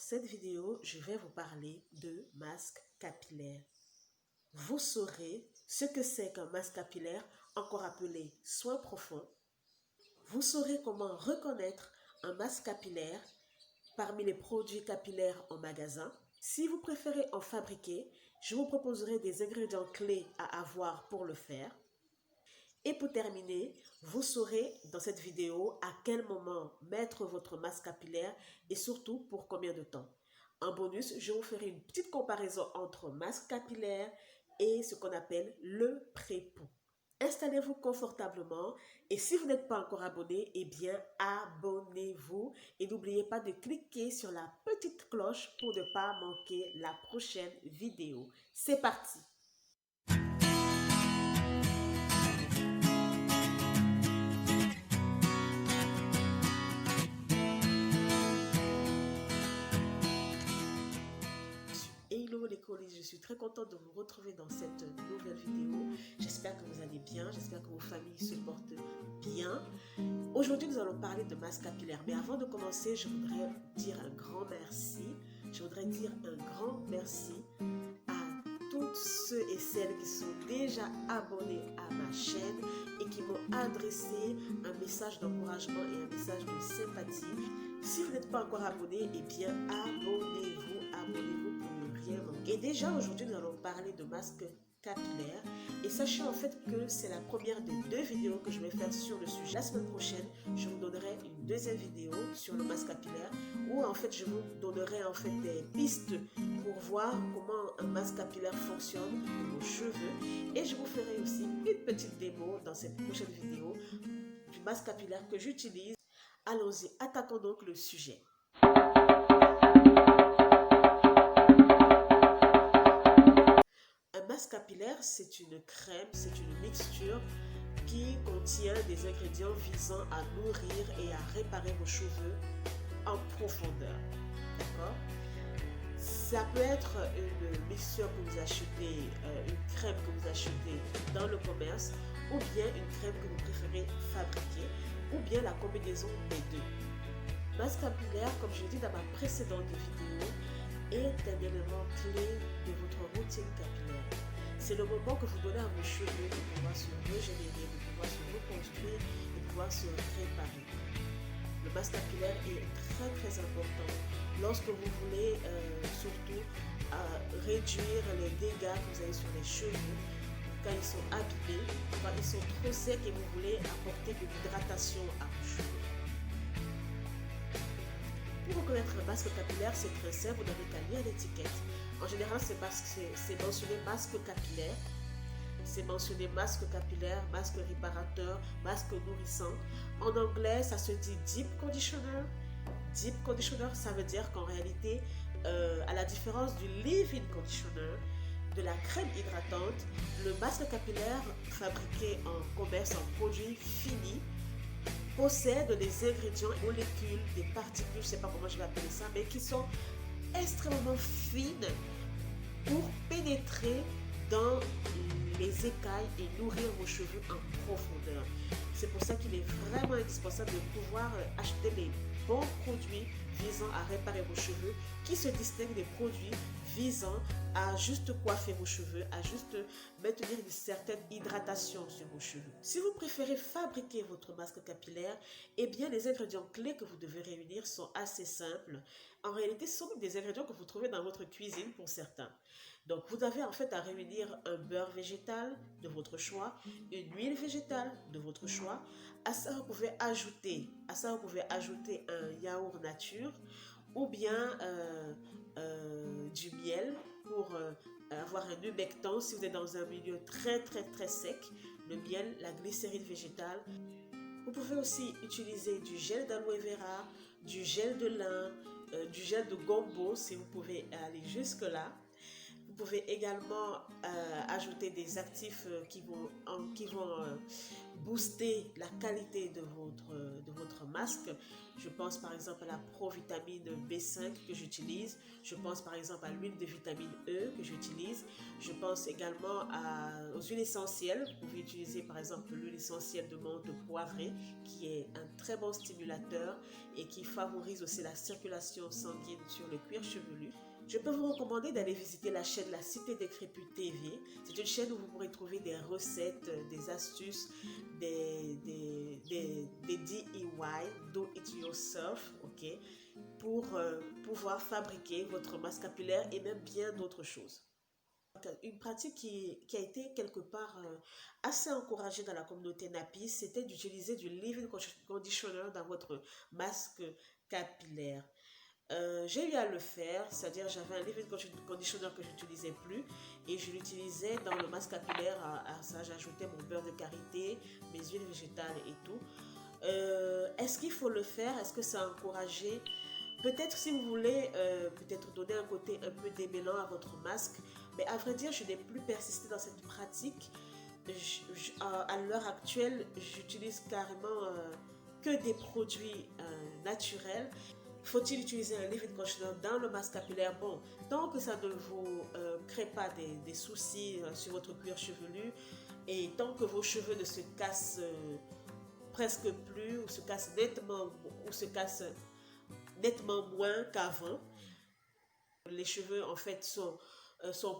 cette vidéo, je vais vous parler de masque capillaire. Vous saurez ce que c'est qu'un masque capillaire, encore appelé soin profond. Vous saurez comment reconnaître un masque capillaire parmi les produits capillaires en magasin. Si vous préférez en fabriquer, je vous proposerai des ingrédients clés à avoir pour le faire. Et pour terminer, vous saurez dans cette vidéo à quel moment mettre votre masque capillaire et surtout pour combien de temps. En bonus, je vous ferai une petite comparaison entre masque capillaire et ce qu'on appelle le pré-poux. Installez-vous confortablement et si vous n'êtes pas encore abonné, eh bien abonnez-vous et n'oubliez pas de cliquer sur la petite cloche pour ne pas manquer la prochaine vidéo. C'est parti! Hello les colis, je suis très contente de vous retrouver dans cette nouvelle vidéo. J'espère que vous allez bien, j'espère que vos familles se portent bien. Aujourd'hui, nous allons parler de masque capillaire. Mais avant de commencer, je voudrais dire un grand merci. Je voudrais dire un grand merci à tous ceux et celles qui sont déjà abonnés à ma chaîne et qui m'ont adressé un message d'encouragement et un message de sympathie. Si vous n'êtes pas encore abonné, eh bien abonnez-vous pour ne rien manquer. Et déjà aujourd'hui, nous allons parler de masque capillaire. Et sachez en fait que c'est la première des deux vidéos que je vais faire sur le sujet. La semaine prochaine, je vous donnerai une deuxième vidéo sur le masque capillaire où en fait je vous donnerai en fait des pistes pour voir comment un masque capillaire fonctionne pour vos cheveux. Et je vous ferai aussi une petite démo dans cette prochaine vidéo du masque capillaire que j'utilise. Allons-y, attaquons donc le sujet. Un masque capillaire, c'est une crème, c'est une mixture qui contient des ingrédients visant à nourrir et à réparer vos cheveux en profondeur. D'accord? Ça peut être une mixture que vous achetez, une crème que vous achetez dans le commerce, ou bien une crème que vous préférez fabriquer, ou bien la combinaison des deux. Masque capillaire, comme je l'ai dit dans ma précédente vidéo, est un élément clé de votre routine capillaire. C'est le moment que vous donnez à vos cheveux de pouvoir se régénérer, de pouvoir se reconstruire, de pouvoir se réparer. Le masque capillaire est très important lorsque vous voulez surtout réduire les dégâts que vous avez sur les cheveux, quand ils sont abîmés, quand ils sont trop secs et vous voulez apporter de l'hydratation à vos cheveux. Pour reconnaître un masque capillaire, c'est très simple, vous n'avez qu'à lire l'étiquette. En général, c'est mentionné masque capillaire, c'est mentionné masque capillaire, masque réparateur, masque nourrissant. En anglais, ça se dit deep conditioner. Deep conditioner, ça veut dire qu'en réalité, à la différence du leave-in conditioner, de la crème hydratante, le masque capillaire fabriqué en commerce, en produit fini, possède des ingrédients, molécules, des particules, je ne sais pas comment je vais appeler ça, mais qui sont extrêmement fines pour pénétrer dans les écailles et nourrir vos cheveux en profondeur. C'est pour ça qu'il est vraiment indispensable de pouvoir acheter les bons produits visant à réparer vos cheveux qui se distinguent des produits visant à juste coiffer vos cheveux, à juste maintenir une certaine hydratation sur vos cheveux. Si vous préférez fabriquer votre masque capillaire, eh bien les ingrédients clés que vous devez réunir sont assez simples. En réalité, ce sont des ingrédients que vous trouvez dans votre cuisine pour certains. Donc vous avez en fait à réunir un beurre végétal de votre choix, une huile végétale de votre choix. À ça, vous pouvez ajouter un yaourt nature ou bien du miel pour avoir un humectant si vous êtes dans un milieu très sec. Le miel, la glycérine végétale. Vous pouvez aussi utiliser du gel d'aloe vera, du gel de lin, du gel de gombo si vous pouvez aller jusque là. Vous pouvez également ajouter des actifs qui vont booster la qualité de votre masque. Je pense par exemple à la provitamine B5 que j'utilise. Je pense par exemple à l'huile de vitamine E que j'utilise. Je pense également aux huiles essentielles. Vous pouvez utiliser par exemple l'huile essentielle de menthe poivrée qui est un très bon stimulateur et qui favorise aussi la circulation sanguine sur le cuir chevelu. Je peux vous recommander d'aller visiter la chaîne La Cité des Crépus TV. C'est une chaîne où vous pourrez trouver des recettes, des astuces, des DIY, Do It Yourself, ok, pour pouvoir fabriquer votre masque capillaire et même bien d'autres choses. Une pratique qui a été quelque part assez encouragée dans la communauté NAPI, c'était d'utiliser du leave-in conditioner dans votre masque capillaire. J'ai eu à le faire, c'est-à-dire j'avais un leave-in conditioner que je n'utilisais plus et je l'utilisais dans le masque capillaire. À ça, j'ajoutais mon beurre de karité, mes huiles végétales et tout. Est-ce qu'il faut le faire? Est-ce que ça a encouragé? Peut-être si vous voulez peut-être donner un côté un peu démêlant à votre masque, mais à vrai dire, je n'ai plus persisté dans cette pratique. À l'heure actuelle, j'utilise carrément que des produits naturels. Faut-il utiliser un leave-in conditioner dans le masque capillaire? Bon, tant que ça ne vous crée pas des soucis sur votre cuir chevelu et tant que vos cheveux ne se cassent presque plus ou se cassent nettement moins qu'avant, les cheveux en fait sont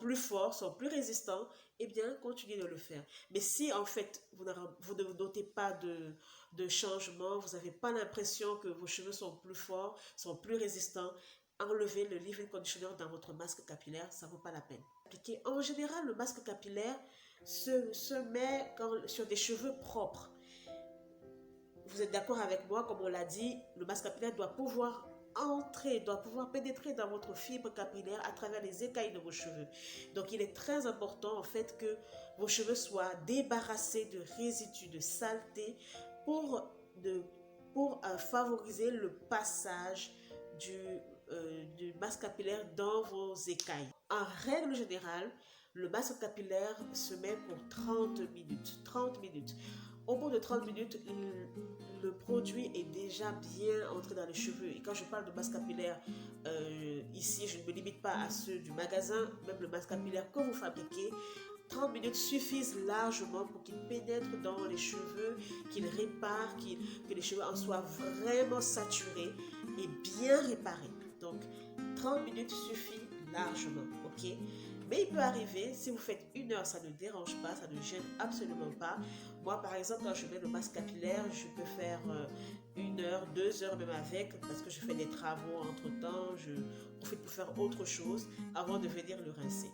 plus forts, sont plus résistants, eh bien continuez de le faire. Mais si en fait vous ne notez pas de changement, vous n'avez pas l'impression que vos cheveux sont plus forts, sont plus résistants, enlevez le leave-in conditioner dans votre masque capillaire, ça ne vaut pas la peine. En général, le masque capillaire se met sur des cheveux propres. Vous êtes d'accord avec moi, comme on l'a dit, le masque capillaire doit pouvoir pénétrer dans votre fibre capillaire à travers les écailles de vos cheveux. Donc il est très important en fait que vos cheveux soient débarrassés de résidus, de saleté pour favoriser le passage du masque capillaire dans vos écailles. En règle générale, le masque capillaire se met pour 30 minutes. 30 minutes. Au bout de 30 minutes, le produit est déjà bien entré dans les cheveux. Et quand je parle de masque capillaire, ici, je ne me limite pas à ceux du magasin, même le masque capillaire que vous fabriquez. 30 minutes suffisent largement pour qu'il pénètre dans les cheveux, qu'il répare, que les cheveux en soient vraiment saturés et bien réparés. Donc, 30 minutes suffit largement, ok? Mais il peut arriver, si vous faites 1 heure, ça ne dérange pas, ça ne gêne absolument pas. Moi, par exemple, quand je mets le masque capillaire, je peux faire 1 heure, 2 heures même avec, parce que je fais des travaux entre-temps, je profite pour faire autre chose avant de venir le rincer.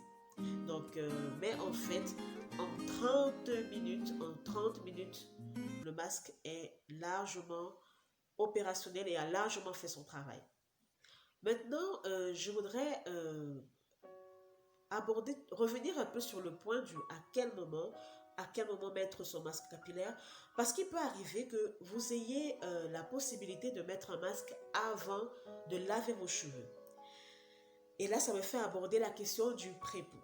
Donc, mais en fait, en 30 minutes, le masque est largement opérationnel et a largement fait son travail. Maintenant, je voudrais revenir un peu sur le point du à quel moment mettre son masque capillaire, parce qu'il peut arriver que vous ayez la possibilité de mettre un masque avant de laver vos cheveux. Et là, ça me fait aborder la question du pré-pou.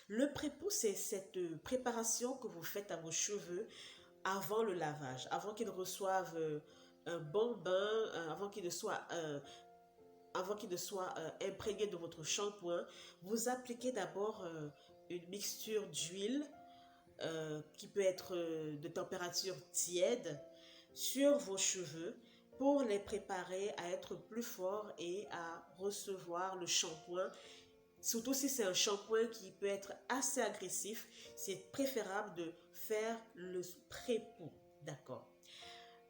Le pré-pou, c'est cette préparation que vous faites à vos cheveux avant le lavage, avant qu'ils reçoivent un bon bain, avant qu'ils ne soient imprégnés de votre shampoing. Vous appliquez d'abord une mixture d'huile qui peut être de température tiède sur vos cheveux pour les préparer à être plus forts et à recevoir le shampoing. Surtout si c'est un shampoing qui peut être assez agressif, c'est préférable de faire le pré-pou, d'accord?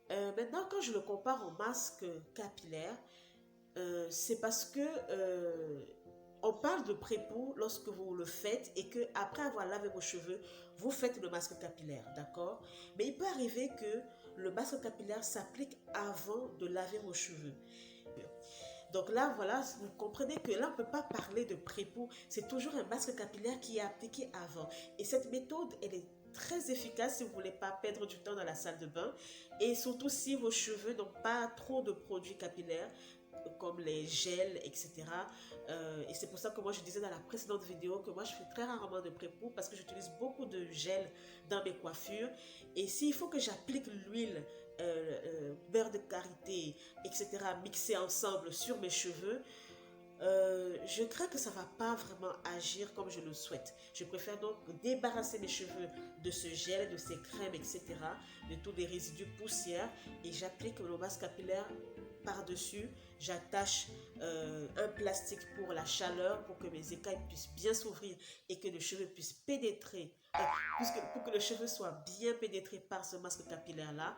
Maintenant, quand je le compare au masque capillaire, c'est parce que on parle de pré-pou lorsque vous le faites et que après avoir lavé vos cheveux, vous faites le masque capillaire, d'accord? Mais il peut arriver que le masque capillaire s'applique avant de laver vos cheveux. Donc là, voilà, vous comprenez que là, on ne peut pas parler de pré-pou. C'est toujours un masque capillaire qui est appliqué avant. Et cette méthode, elle est très efficace si vous ne voulez pas perdre du temps dans la salle de bain. Et surtout si vos cheveux n'ont pas trop de produits capillaires. comme les gels, etc. Et c'est pour ça que moi je disais dans la précédente vidéo que moi je fais très rarement de pré-pou parce que j'utilise beaucoup de gel dans mes coiffures. Et s'il faut que j'applique l'huile, beurre de karité, etc. mixé ensemble sur mes cheveux, je crains que ça ne va pas vraiment agir comme je le souhaite. Je préfère donc débarrasser mes cheveux de ce gel, de ces crèmes, etc., de tous les résidus poussières, et j'applique le masque capillaire par-dessus. J'attache un plastique pour la chaleur, pour que mes écailles puissent bien s'ouvrir et que le cheveu puisse pénétrer, pour que le cheveu soit bien pénétré par ce masque capillaire-là.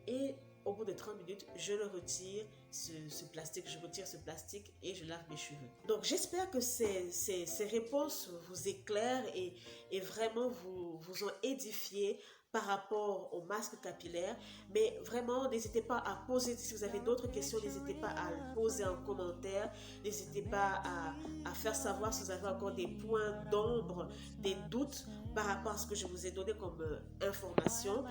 Et au bout de 30 minutes, je le retire, ce plastique, je retire ce plastique et je lave mes cheveux. Donc j'espère que ces réponses vous éclairent et vraiment vous ont édifié par rapport au masque capillaire. Mais vraiment, n'hésitez pas à poser, si vous avez d'autres questions, n'hésitez pas à le poser en commentaire. N'hésitez pas à faire savoir si vous avez encore des points d'ombre, des doutes par rapport à ce que je vous ai donné comme information.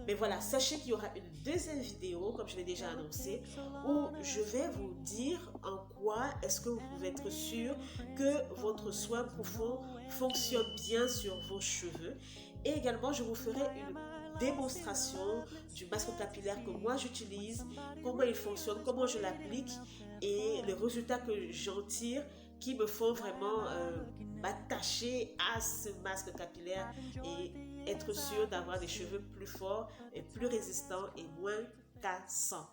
Mais voilà, sachez qu'il y aura une deuxième vidéo, comme je l'ai déjà annoncé, où je vais vous dire en quoi est-ce que vous pouvez être sûr que votre soin profond fonctionne bien sur vos cheveux. Et également, je vous ferai une démonstration du masque capillaire que moi j'utilise, comment il fonctionne, comment je l'applique et les résultats que j'en tire qui me font vraiment m'attacher à ce masque capillaire et être sûr d'avoir des cheveux plus forts et plus résistants et moins cassants.